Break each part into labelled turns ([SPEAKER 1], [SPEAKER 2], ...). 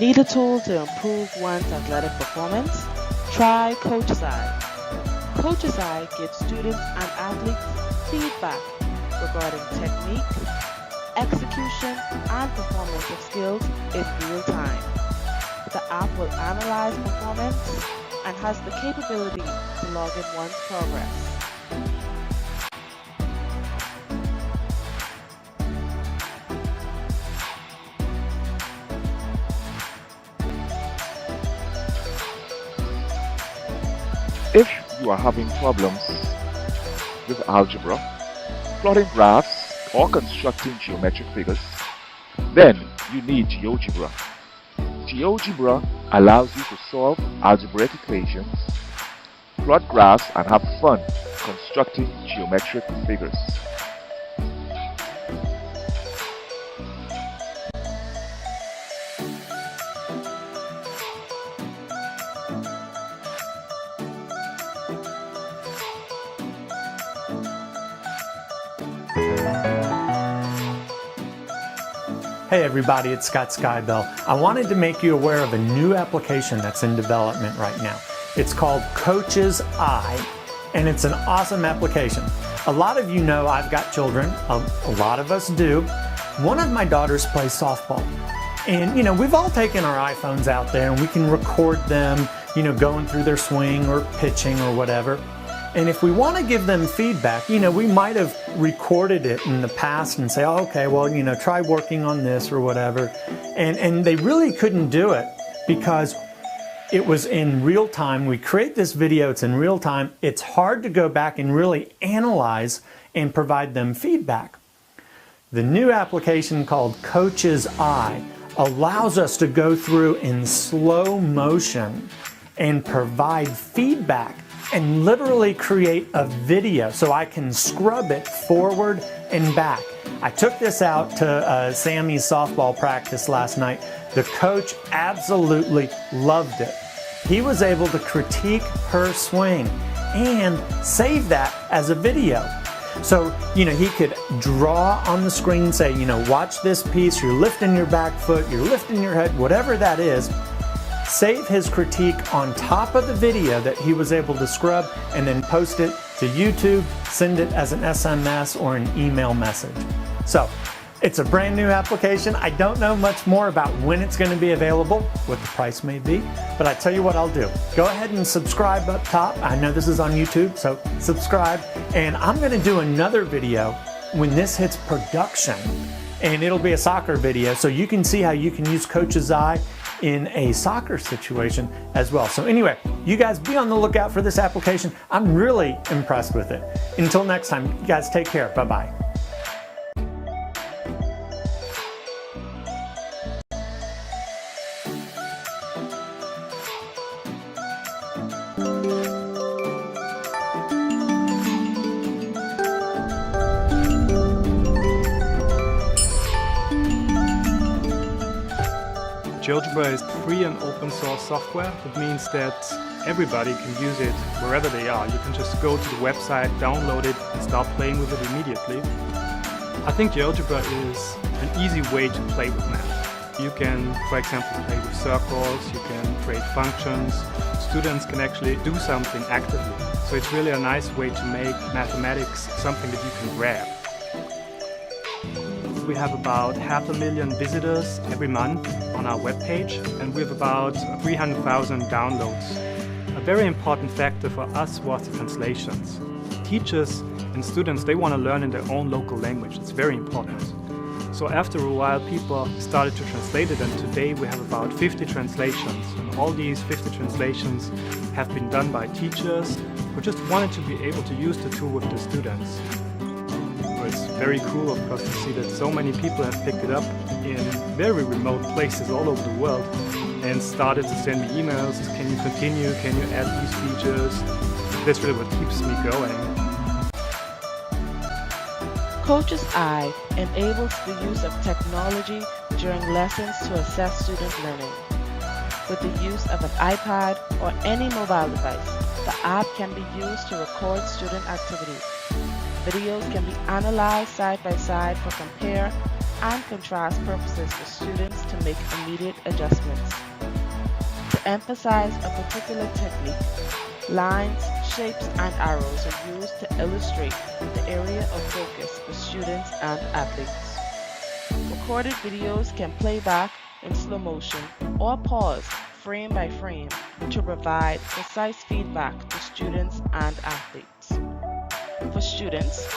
[SPEAKER 1] Need a tool to improve one's athletic performance? Try Coach's Eye. Coach's Eye gives students and athletes feedback regarding technique, execution, and performance of skills in real time. The app will analyze performance and has the capability to log in one's progress.
[SPEAKER 2] If you are having problems with algebra, plotting graphs, or constructing geometric figures, then you need GeoGebra. GeoGebra allows you to solve algebraic equations, plot graphs, and have fun constructing geometric figures.
[SPEAKER 3] Hey everybody, it's Scott Skybell. I wanted to make you aware of a new application that's in development right now. It's called Coach's Eye, and it's an awesome application. A lot of you know I've got children, a lot of us do. One of my daughters plays softball. And you know, we've all taken our iPhones out there and we can record them, you know, going through their swing or pitching or whatever. And if we want to give them feedback, you know, we might have recorded it in the past and say, oh, okay, well, you know, try working on this or whatever. And they really couldn't do it because it was in real time. We create this video, it's in real time. It's hard to go back and really analyze and provide them feedback. The new application called Coach's Eye allows us to go through in slow motion and provide feedback and literally create a video so I can scrub it forward and back. I took this out to Sammy's softball practice last night. The coach absolutely loved it. He was able to critique her swing and save that as a video. So, you know, he could draw on the screen, say, you know, watch this piece, you're lifting your back foot, you're lifting your head, whatever that is. Save his critique on top of the video that he was able to scrub and then post it to YouTube, send it as an SMS or an email message. So it's a brand new application. I don't know much more about when it's going to be available, what the price may be, but I tell you what I'll do. Go ahead and subscribe up top. I know this is on YouTube, so subscribe. And I'm going to do another video when this hits production, and it'll be a soccer video, so you can see how you can use Coach's Eye in a soccer situation as well. So anyway, you guys be on the lookout for this application. I'm really impressed with it. Until next time, you guys take care. Bye-bye.
[SPEAKER 4] GeoGebra is free and open source software. It means that everybody can use it wherever they are. You can just go to the website, download it, and start playing with it immediately. I think GeoGebra is an easy way to play with math. You can, for example, play with circles, you can create functions. Students can actually do something actively. So it's really a nice way to make mathematics something that you can grab. We have about 500,000 visitors every month on our webpage, and we have about 300,000 downloads. A very important factor for us was the translations. Teachers and students, they want to learn in their own local language. It's very important. So after a while, people started to translate it, and today we have about 50 translations. And all these 50 translations have been done by teachers who just wanted to be able to use the tool with the students. It's very cool, of course, to see that so many people have picked it up in very remote places all over the world and started to send me emails. Can you continue? Can you add these features? That's really what keeps me going.
[SPEAKER 1] Coach's Eye enables the use of technology during lessons to assess student learning. With the use of an iPad or any mobile device, the app can be used to record student activities. Videos can be analyzed side by side for compare and contrast purposes for students to make immediate adjustments. To emphasize a particular technique, lines, shapes, and arrows are used to illustrate the area of focus for students and athletes. Recorded videos can play back in slow motion or pause frame by frame to provide precise feedback to students and athletes. For students,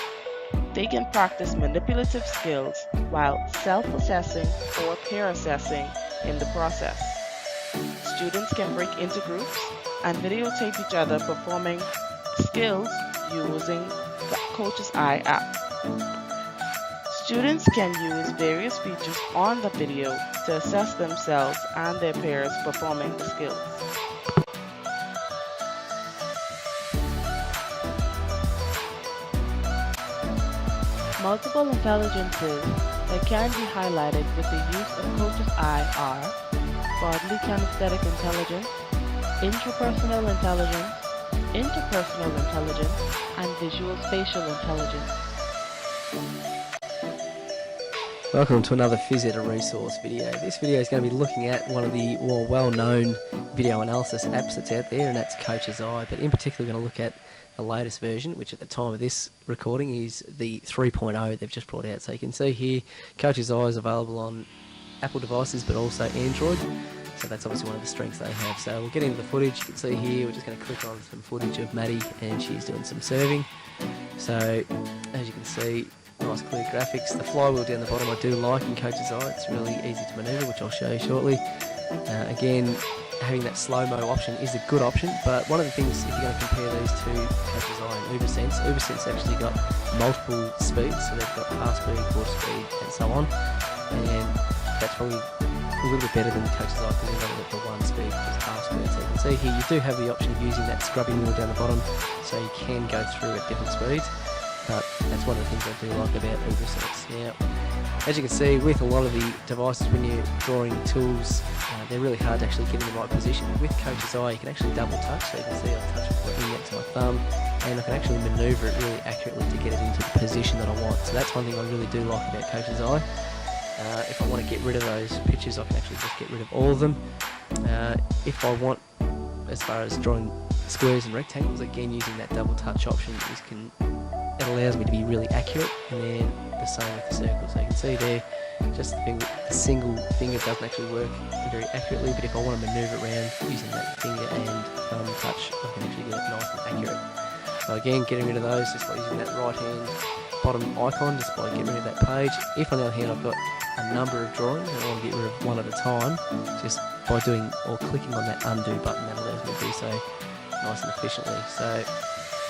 [SPEAKER 1] they can practice manipulative skills while self-assessing or peer assessing in the process. Students can break into groups and videotape each other performing skills using the Coach's Eye app. Students can use various features on the video to assess themselves and their peers performing the skills. Multiple intelligences that can be highlighted with the use of Coach's Eye are bodily kinesthetic intelligence, intrapersonal intelligence, interpersonal intelligence, and visual spatial intelligence.
[SPEAKER 5] Welcome to another Phys Ed resource video. This video is going to be looking at one of the more well-known video analysis apps that's out there, and that's Coach's Eye. But in particular, we're going to look at the latest version, which at the time of this recording is the 3.0 they've just brought out. So you can see here, Coach's Eye is available on Apple devices, but also Android. So that's obviously one of the strengths they have. So we'll get into the footage. You can see here, we're just going to click on some footage of Maddie, and she's doing some serving. So as you can see, nice clear graphics. The flywheel down the bottom I do like in Coach's Eye. It's really easy to manoeuvre, which I'll show you shortly. Again, having that slow-mo option is a good option, but one of the things, if you're going to compare these to Coach's Eye and Ubersense actually got multiple speeds, so they've got half speed, quarter speed, and so on, and that's probably a little bit better than Coach's Eye because they've only got the one speed, which is half speed. So you can see here, you do have the option of using that scrubbing wheel down the bottom, so you can go through at different speeds. But that's one of the things I do like about Ubersense. Now, as you can see, with a lot of the devices when you're drawing tools, they're really hard to actually get in the right position. With Coach's Eye, you can actually double touch, so you can see I'll touch with my index and my thumb, and I can actually manoeuvre it really accurately to get it into the position that I want. So that's one thing I really do like about Coach's Eye. If I want to get rid of those pictures, I can actually just get rid of all of them. If I want, as far as drawing squares and rectangles, again using that double touch option, it allows me to be really accurate, and then the same with the circle. So you can see there, just the single finger doesn't actually work very accurately, but if I want to manoeuvre around using that finger and thumb touch, I can actually get it nice and accurate. So again, getting rid of those just by using that right hand bottom icon, just by getting rid of that page. If on the other hand I've got a number of drawings and I want to get rid of one at a time, just by doing or clicking on that undo button, that allows me to do so nice and efficiently. So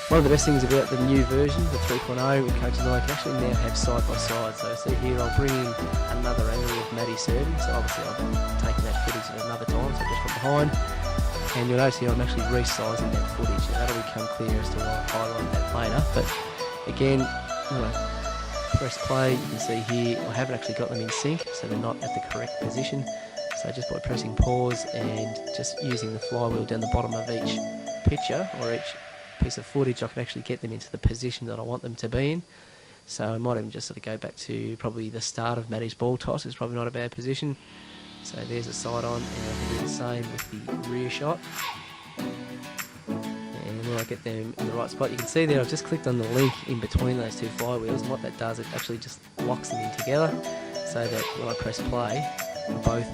[SPEAKER 5] one of the best things about the new version, the 3.0 with Coach's Eye, you can actually now have side by side. So see here, I'll bring in another angle of Maddie serving. So obviously I've taken that footage at another time, so just from behind. And you'll notice here I'm actually resizing that footage, and that'll become clear as to why I highlight that later. But again, when I press play, you can see here I haven't actually got them in sync, so they're not at the correct position. So just by pressing pause and just using the flywheel down the bottom of each picture or each piece of footage, I can actually get them into the position that I want them to be in. So I might even just sort of go back to probably the start of Maddie's ball toss. It's probably not a bad position. So there's a side on, and I can do the same with the rear shot. And when I get them in the right spot, you can see there I've just clicked on the link in between those two flywheels, and what that does, it actually just locks them in together, so that when I press play, both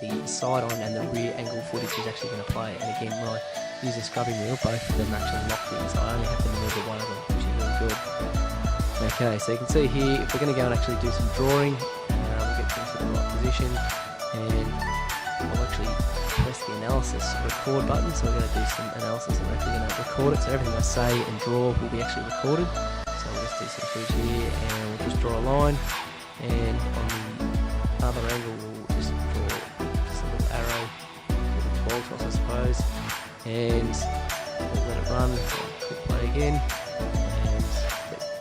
[SPEAKER 5] the side on and the rear angle footage is actually going to play. And again, when I use the scrubbing wheel, both of them are actually locked in, so I only have to maneuver one of them, which is really good. Okay, so you can see here, if we're going to go and actually do some drawing, we'll get into the right position, and I'll actually press the analysis record button. So we're going to do some analysis, and we're actually going to record it, so everything I say and draw will be actually recorded. So we'll just do some footage here, and we'll just draw a line, and on the other angle we'll just draw just a little arrow with a ball toss, I suppose, and we'll let it run. So click play again, and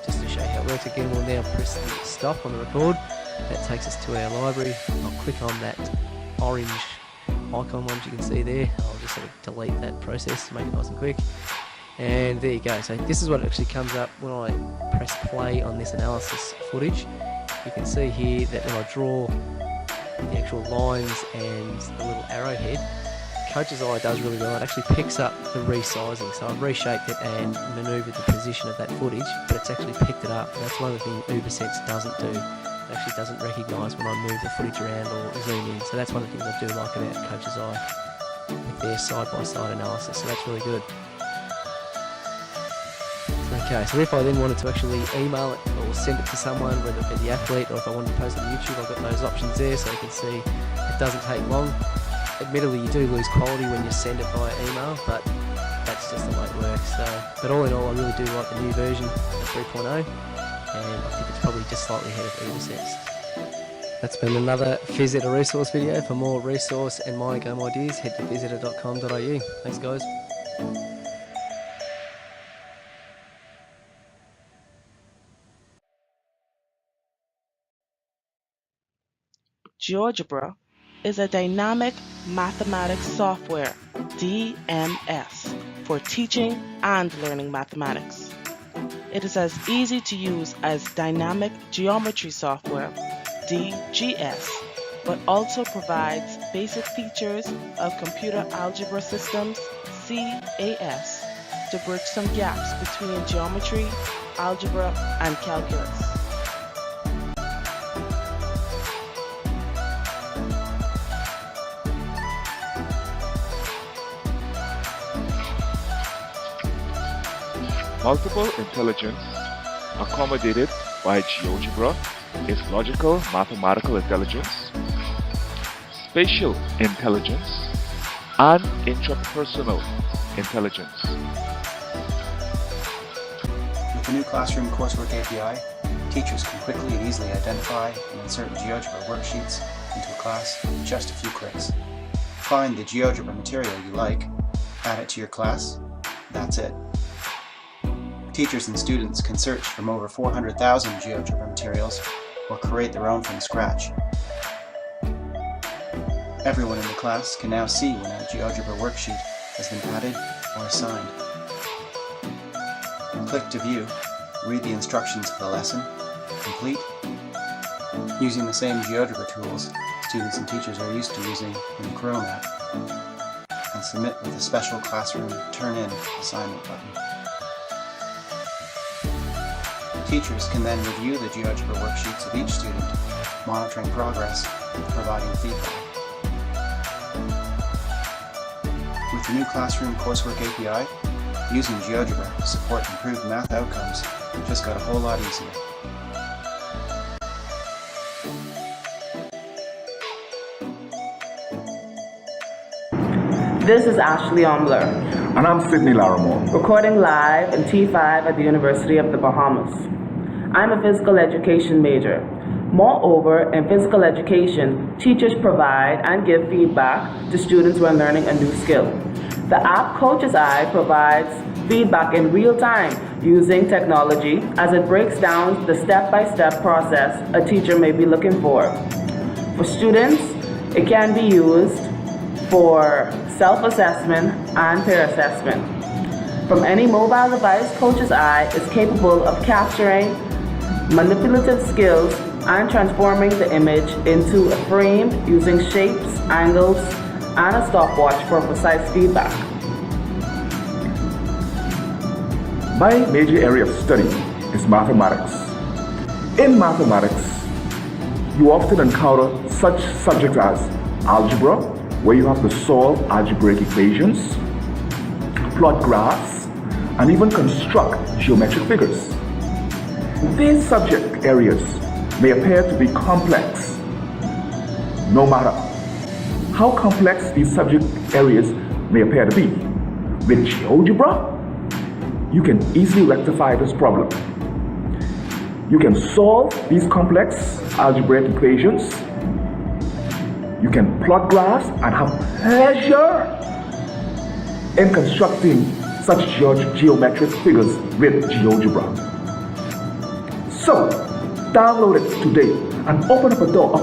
[SPEAKER 5] just to show you how it works again, we'll now press the stop on the record. That takes us to our library. I'll click on that orange icon one you can see there. I'll just sort of delete that process to make it nice and quick. And there you go. So this is what actually comes up when I press play on this analysis footage. You can see here that when I draw the actual lines and the little arrowhead, Coach's Eye does really well. It actually picks up the resizing. So I've reshaped it and manoeuvred the position of that footage, but it's actually picked it up. And that's one of the things UberSense doesn't do. It actually doesn't recognise when I move the footage around or zoom in. So that's one of the things I do like about Coach's Eye with their side-by-side analysis. So that's really good. Okay, so if I then wanted to actually email it or send it to someone, whether it be the athlete or if I wanted to post it on YouTube, I've got those options there so you can see it doesn't take long. Admittedly, you do lose quality when you send it via email, but that's just the way it works. But all in all, I really do like the new version of 3.0, and I think it's probably just slightly ahead of UberSense. That's been another Phys Ed resource video. For more resource and mind game ideas, head to physed.com.au. Thanks, guys.
[SPEAKER 1] GeoGebra is a dynamic mathematics software, DMS, for teaching and learning mathematics. It is as easy to use as dynamic geometry software, DGS, but also provides basic features of computer algebra systems, CAS, to bridge some gaps between geometry, algebra, and calculus.
[SPEAKER 2] Multiple intelligence accommodated by GeoGebra is logical mathematical intelligence, spatial intelligence, and intrapersonal intelligence.
[SPEAKER 6] With the new Classroom Coursework API, teachers can quickly and easily identify and insert GeoGebra worksheets into a class with just a few clicks. Find the GeoGebra material you like, add it to your class, that's it. Teachers and students can search from over 400,000 GeoGebra materials or create their own from scratch. Everyone in the class can now see when a GeoGebra worksheet has been added or assigned. Click to view, read the instructions for the lesson, complete. Using the same GeoGebra tools students and teachers are used to using in the Chrome app, and submit with a special classroom turn-in assignment button. Teachers can then review the GeoGebra worksheets of each student, monitoring progress and providing feedback. With the new Classroom Coursework API, using GeoGebra to support improved math outcomes just got a whole lot easier.
[SPEAKER 1] This is Ashley Omler,
[SPEAKER 7] And I'm Sydney Larimore.
[SPEAKER 1] recording live in T5 at the University of the Bahamas. I'm a physical education major. Moreover, in physical education, teachers provide and give feedback to students when learning a new skill. The app Coach's Eye provides feedback in real time using technology as it breaks down the step-by-step process a teacher may be looking for. For students, it can be used for self-assessment and peer assessment. From any mobile device, Coach's Eye is capable of capturing manipulative skills and transforming the image into a frame using shapes, angles, and a stopwatch for precise feedback.
[SPEAKER 7] My major area of study is mathematics. In mathematics, you often encounter such subjects as algebra, where you have to solve algebraic equations, plot graphs, and even construct geometric figures. These subject areas may appear to be complex. No matter how complex these subject areas may appear to be, with GeoGebra, you can easily rectify this problem. You can solve these complex algebraic equations. You can plot graphs and have pleasure in constructing such geometric figures with GeoGebra. So, download it today and open up a door of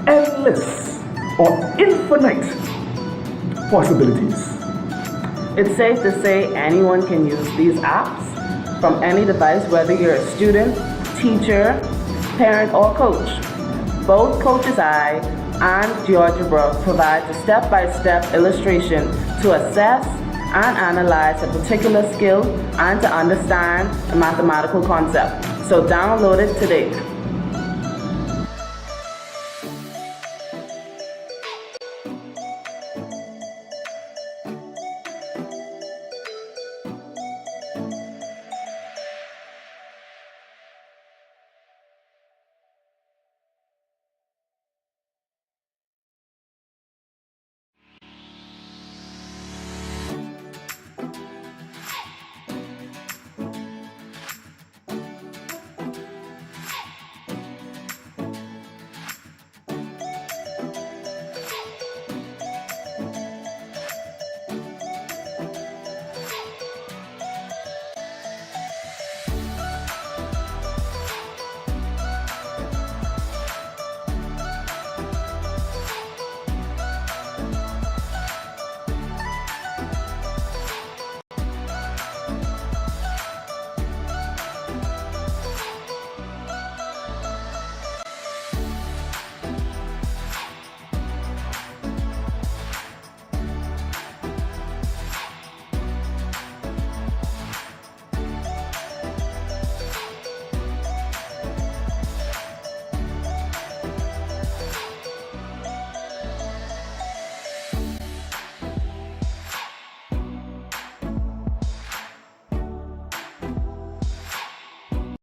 [SPEAKER 7] endless or infinite possibilities.
[SPEAKER 1] It's safe to say anyone can use these apps from any device, whether you're a student, teacher,
[SPEAKER 8] parent, or coach. Both Coach's Eye and GeoGebra provides a step-by-step illustration to assess and analyze a particular skill and to understand a mathematical concept. So download it today.